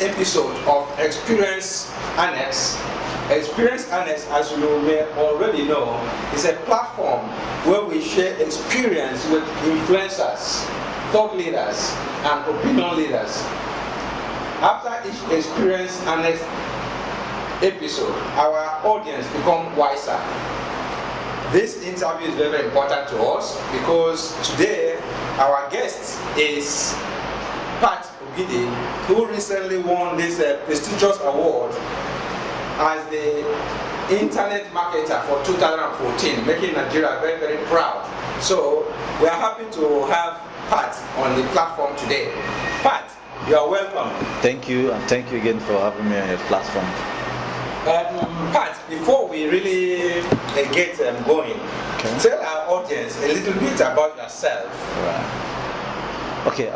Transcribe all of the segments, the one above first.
episode of Experience Annex. Experience Annex, as you may already know, is a platform where we share experience with influencers, thought leaders, and opinion leaders. After each Experience Annex episode, our audience become wiser. This interview is very important to us because today our guest is Pat Ogidi, who recently won this prestigious award as the Internet Marketer for 2014, making Nigeria very, very proud. So we are happy to have Pat on the platform today. Pat, you are welcome. Thank you, and thank you again for having me on your platform. Pat, before we really get going, tell our audience a little bit about yourself. Right. Okay,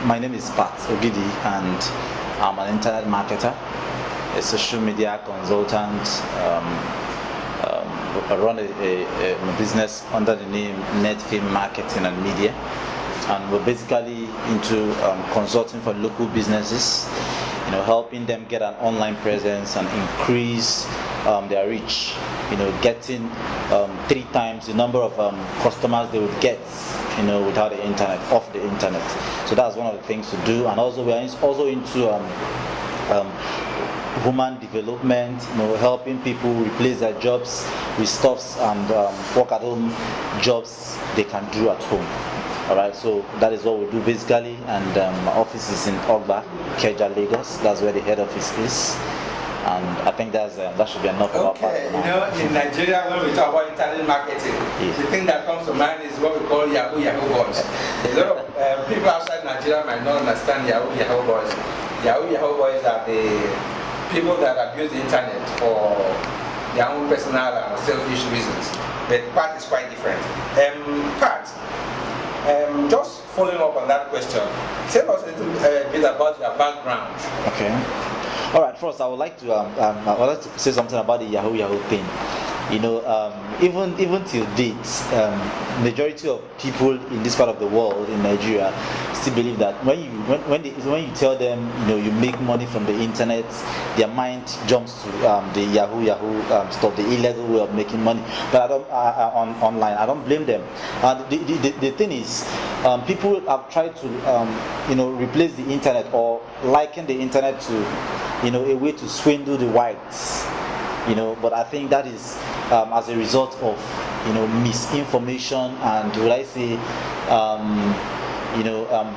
my name is Pat Ogidi, and I'm an internet marketer, a social media consultant. I run a business under the name Netfilm Marketing and Media, and we're basically into consulting for local businesses, helping them get an online presence and increase their reach, getting 3 times the number of customers they would get, without the internet, off the internet. So that's one of the things to do. And also we are also into human development, helping people replace their jobs with stuffs and work at home jobs they can do at home. Alright, so that is what we do basically, and my office is in Ogba, Keja, Lagos. That's where the head office is, and I think that should be enough about that. Okay, in Nigeria, when we talk about internet marketing, the thing that comes to mind is what we call yahoo boys. A lot of people outside Nigeria might not understand yahoo boys. Yahoo boys are the people that abuse the internet for their own personal and selfish reasons. But Pat is quite different. Pat, just following up on that question, tell us a little bit about your background. Okay. All right. First, I would like to say something about the Yahoo thing. Even till date, majority of people in this part of the world, in Nigeria, still believe that when you tell them you make money from the internet, their mind jumps to the Yahoo stuff, the illegal way of making money. But I don't online. I don't blame them. The thing is, people have tried to replace the internet or liken the internet to a way to swindle the whites. But I think that is as a result of misinformation and, would I say,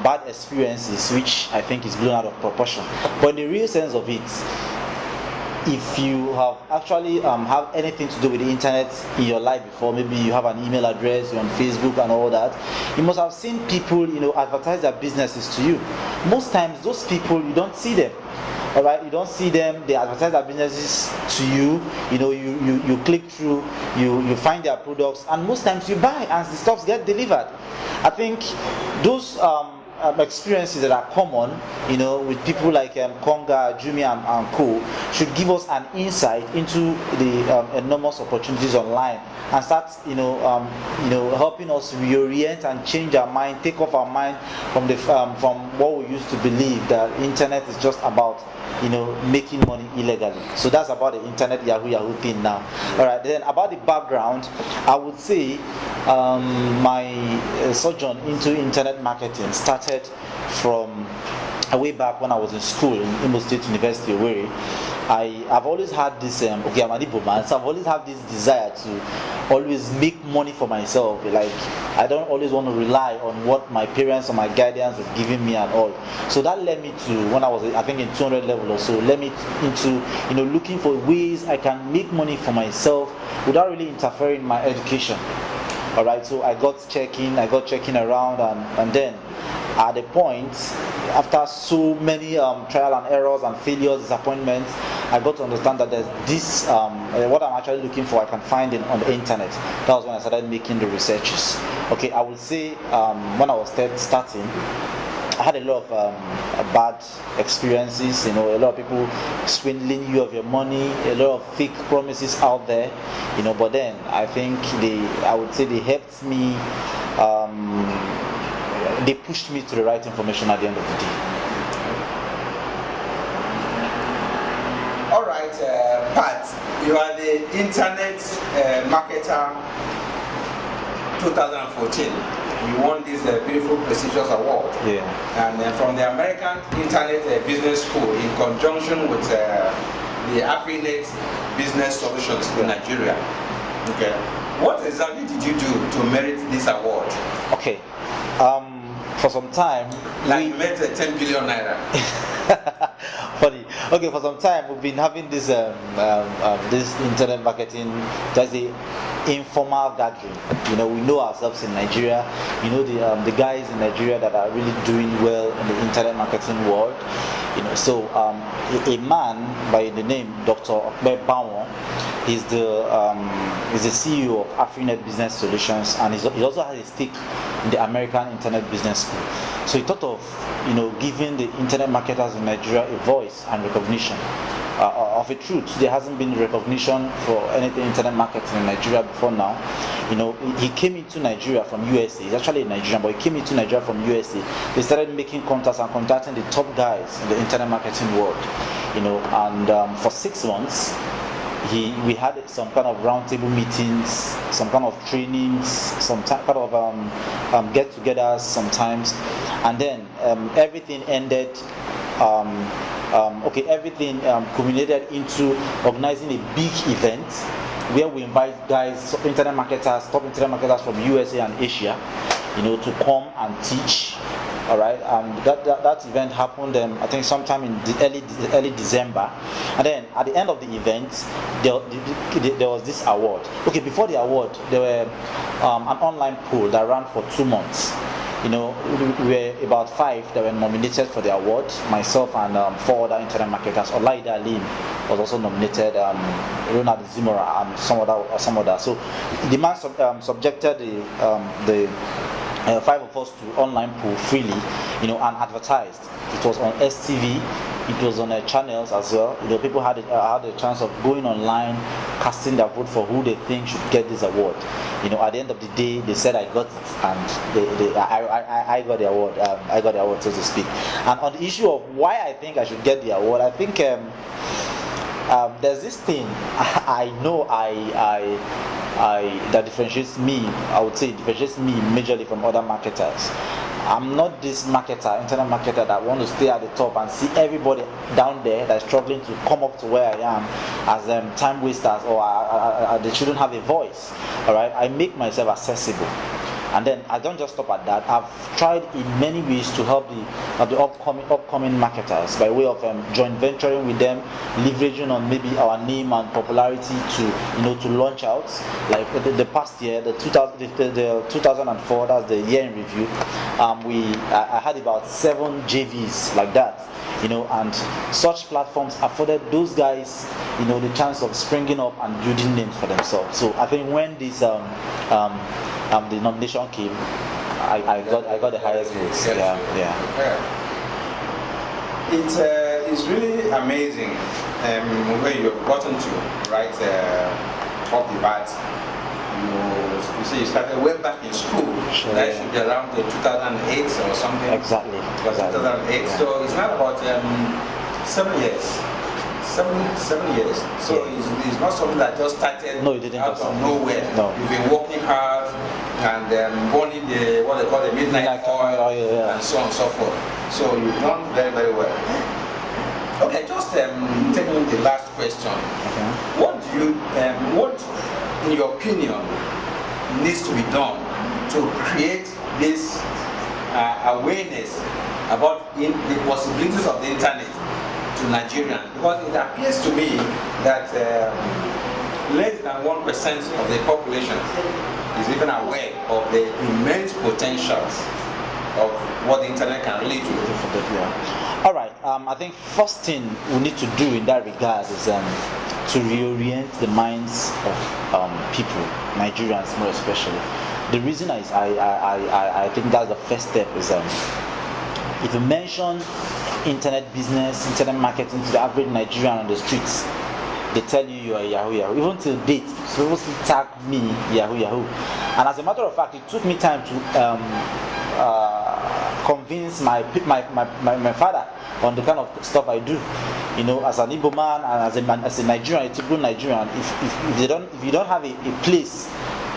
bad experiences, which I think is blown out of proportion. But in the real sense of it, if you have actually have anything to do with the internet in your life before, maybe you have an email address, you're on Facebook and all that, you must have seen people advertise their businesses to you. Most times those people, you don't see them. Alright, you don't see them, they advertise their businesses to you, you click through, you find their products, and most times you buy and the stuff get delivered. I think those experiences that are common, with people like Konga, Jumi and Co, should give us an insight into the enormous opportunities online, and start helping us reorient and change our mind, take off our mind from what we used to believe, that internet is just about making money illegally. So that's about the internet Yahoo thing now. Alright, then about the background, I would say my sojourn into internet marketing started from way back when I was in school in Imo State University, Owerri. I've always had this, I'm an Igbo man, so I've always had this desire to always make money for myself. Like, I don't always want to rely on what my parents or my guardians have given me and all. So that led me to, when I was, I think, in 200 level or so, led me into, looking for ways I can make money for myself without really interfering in my education. Alright, so I got checking around, and then at the point, after so many trial and errors and failures, disappointments, I got to understand that there's this, what I'm actually looking for, I can find on the internet. That was when I started making the researches. Okay, I would say when I was starting, I had a lot of bad experiences, a lot of people swindling you of your money, a lot of fake promises out there, but then I think I would say they helped me, they pushed me to the right information at the end of the day. Pat, you are the Internet Marketer 2014. You won this beautiful prestigious award. Yeah. And from the American Internet Business School in conjunction with the Affiliate Business Solutions in Nigeria. Okay. What exactly did you do to merit this award? Okay. For some time, you made 10 billion naira. Funny. Okay, for some time we've been having this this internet marketing, just a informal gathering. You know, we know ourselves in Nigeria. You know, the guys in Nigeria that are really doing well in the internet marketing world. You know, so a man by the name Dr. Okbe Bawon, he's the CEO of Afrinet Business Solutions, and he also has a stake in the American Internet Business School. So he thought of, you know, giving the internet marketers in Nigeria a voice and recognition. Of a truth, there hasn't been recognition for anything internet marketing in Nigeria before now. You know, he came into Nigeria from USA. He's actually a Nigerian, but he came into Nigeria from USA. They started making contacts and contacting the top guys in the internet marketing world. You know, and for 6 months, we had some kind of roundtable meetings, some kind of trainings, some kind of get-togethers sometimes, and then everything ended. Everything culminated into organizing a big event where we invite guys, top internet marketers from USA and Asia, you know, to come and teach. All right, that event happened, I think, sometime in the early December, and then at the end of the event, there was this award. Okay, before the award, there were an online poll that ran for 2 months. You know, we were about 5 that were nominated for the award. Myself and 4 other internet marketers. Olaide Alim was also nominated. Ronald Zimora and some other. So the man subjected the 5 of us to online poll freely, you know, and advertised. It was on STV. It was on channels as well. You know, people had a chance of going online, casting their vote for who they think should get this award. You know, at the end of the day, they said I got it, and I got the award. I got the award, so to speak. And on the issue of why I think I should get the award, I think there's this thing I know that differentiates me. I would say differentiates me majorly from other marketers. I'm not this marketer, internet marketer, that want to stay at the top and see everybody down there that's struggling to come up to where I am as time wasters, or they shouldn't have a voice. All right, I make myself accessible. And then I don't just stop at that. I've tried in many ways to help the upcoming marketers by way of joint venturing with them, leveraging on maybe our name and popularity to launch out. Like the past year, the 2004, that's the year in review. I had about 7 JVs like that. You know, and such platforms afforded those guys, you know, the chance of springing up and building names for themselves. So I think when this the nomination came, I got the highest votes. Yeah. It's really amazing where you've gotten to, right, off the bat. You see, you started way back in school. Sure, that should be around 2008 or something. Exactly. It was 2008. Yeah. So it's not about 7 years. 7 years. So it's not something that just started out of nowhere. No. You've been working hard and burning what they call the midnight oil, and so on and so forth. So you've done very, very well. Okay, just taking the last question. Okay. What do you, what in your opinion needs to be done to create this awareness about the possibilities of the internet to Nigerians? Because it appears to me that less than 1% of the population is even aware of the immense potentials of what the internet can lead to. All right. I think first thing we need to do in that regard is to reorient the minds of people, Nigerians more especially. The reason is I think that's the first step is if you mention internet business, internet marketing to the average Nigerian on the streets, they tell you are a yahoo. Even till date, people still tag me yahoo. And as a matter of fact, it took me time to convince my father on the kind of stuff I do. You know, as an Igbo man and as a Nigerian, a typical Nigerian, if you don't have a place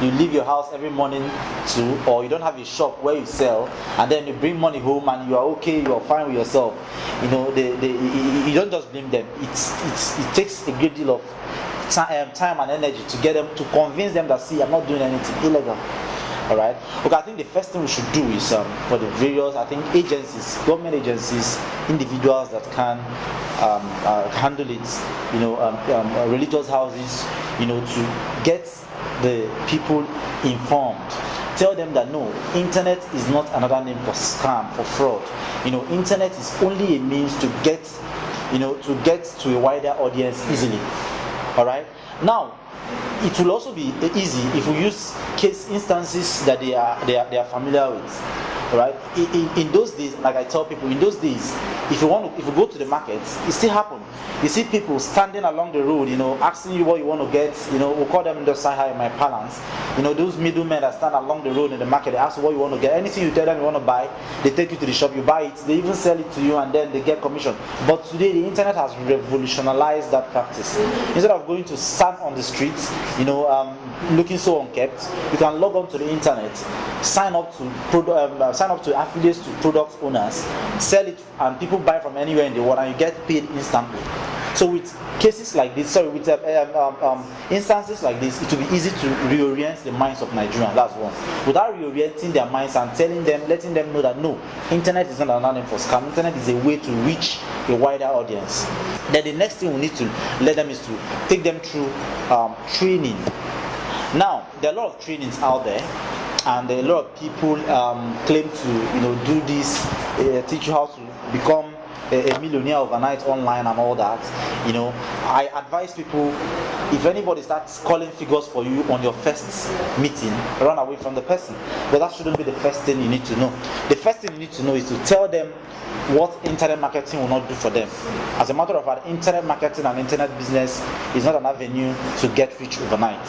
you leave your house every morning to, or you don't have a shop where you sell, and then you bring money home and you are okay, you are fine with yourself, you know, you don't just blame them. It takes a great deal of time and energy to get them, to convince them that, see, I'm not doing anything illegal. Alright. Okay, I think the first thing we should do is for the various, I think, agencies, government agencies, individuals that can handle it, you know, religious houses, you know, to get the people informed. Tell them that no, internet is not another name for scam, for fraud. You know, internet is only a means to get, you know, to a wider audience easily. Alright. Now, it will also be easy if we use case instances that they are familiar with. Right? In those days, like I tell people, in those days, if you go to the markets, it still happens. You see people standing along the road, you know, asking you what you want to get. You know, we'll call them in the Sahara in my parlance. You know, those middlemen that stand along the road in the market, they ask you what you want to get. Anything you tell them you want to buy, they take you to the shop, you buy it, they even sell it to you, and then they get commission. But today, the internet has revolutionized that practice. Instead of going to stand on the streets, you know, looking so unkept, you can log on to the internet, sign up to affiliates to product owners, sell it, and people buy from anywhere in the world, and you get paid instantly. So with cases like this, with instances like this, it will be easy to reorient the minds of Nigerians. That's one. Without reorienting their minds and letting them know that no, internet is not another name for scam. Internet is a way to reach a wider audience. Then the next thing we need to let them is to take them through training. Now, there are a lot of trainings out there, and a lot of people claim to, you know, do this, teach you how to become a millionaire overnight online and all that. You know, I advise people, if anybody starts calling figures for you on your first meeting, run away from the person. But that shouldn't be the first thing you need to know. The first thing you need to know is to tell them what internet marketing will not do for them. As a matter of fact, internet marketing and internet business is not an avenue to get rich overnight.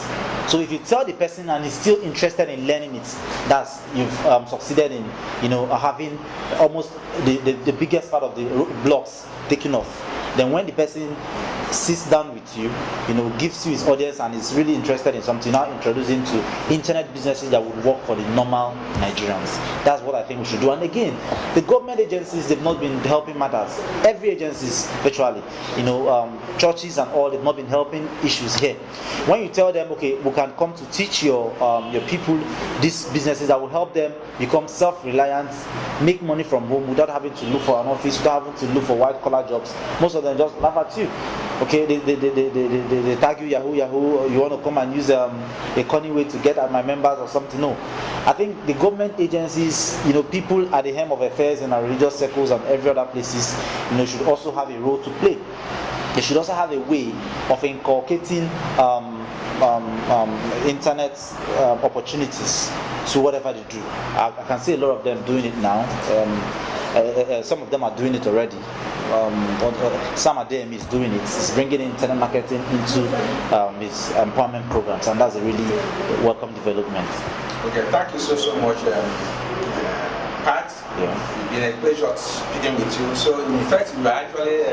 So if you tell the person and he's still interested in learning it, that's you've succeeded in, you know, having almost the biggest part of the blocks taken off. Then when the person sits down with you, you know, gives you his audience and is really interested in something, now introduce him to internet businesses that would work for the normal Nigerians. That's what I think we should do. And again, the government agencies, they've not been helping matters. Every agencies, virtually, you know, churches and all, they've not been helping issues here. When you tell them, okay, we can come to teach your people these businesses that will help them become self-reliant, make money from home without having to look for an office, without having to look for white-collar jobs. Most of them just laugh at you. Okay, they tag you yahoo, you want to come and use a corny way to get at my members or something. No. I think the government agencies, you know, people at the helm of affairs in our religious circles and every other places, you know, should also have a role to play. They should also have a way of inculcating internet opportunities to whatever they do. I can see a lot of them doing it now. Some of them are doing it already. Some of them is doing it. It's bringing internet marketing into his empowerment programs, and that's a really welcome development. Okay, thank you so much, Pat. Yeah. It's been a pleasure speaking with you. So in fact, you are actually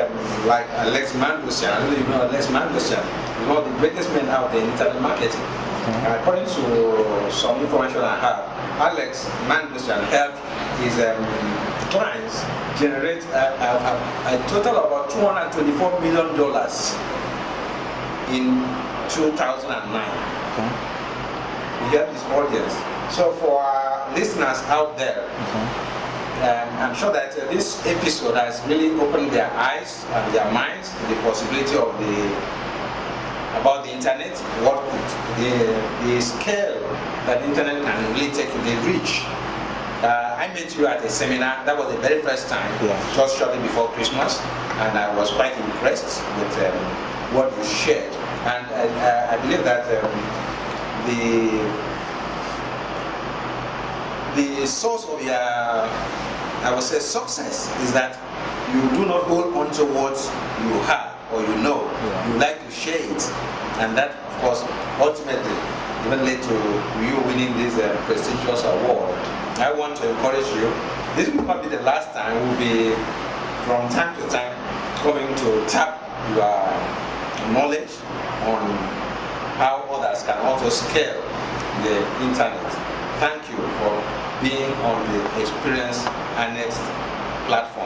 like Alex Mangusian. I don't know if you know Alex Mangusian. He's one of the greatest men out there in internet marketing. According to some information I have, Alex Mangusian helped his clients generate a total of about $224 million in 2009. He helped his audience. So for our listeners out there, I'm sure that this episode has really opened their eyes and their minds to the possibility of about the internet, what the scale that the internet can really take to the reach. I met you at a seminar. That was the very first time, just shortly before Christmas, and I was quite impressed with what you shared. And I believe that the source of your, I would say, success is that you do not hold on to what you have or you know. You like to share it, and that, of course, ultimately even led to you winning this prestigious award. I want to encourage you this will not be the last time. We'll be from time to time coming to tap your knowledge on how others can also scale the internet. Thank you for being on the Experience Annex platform.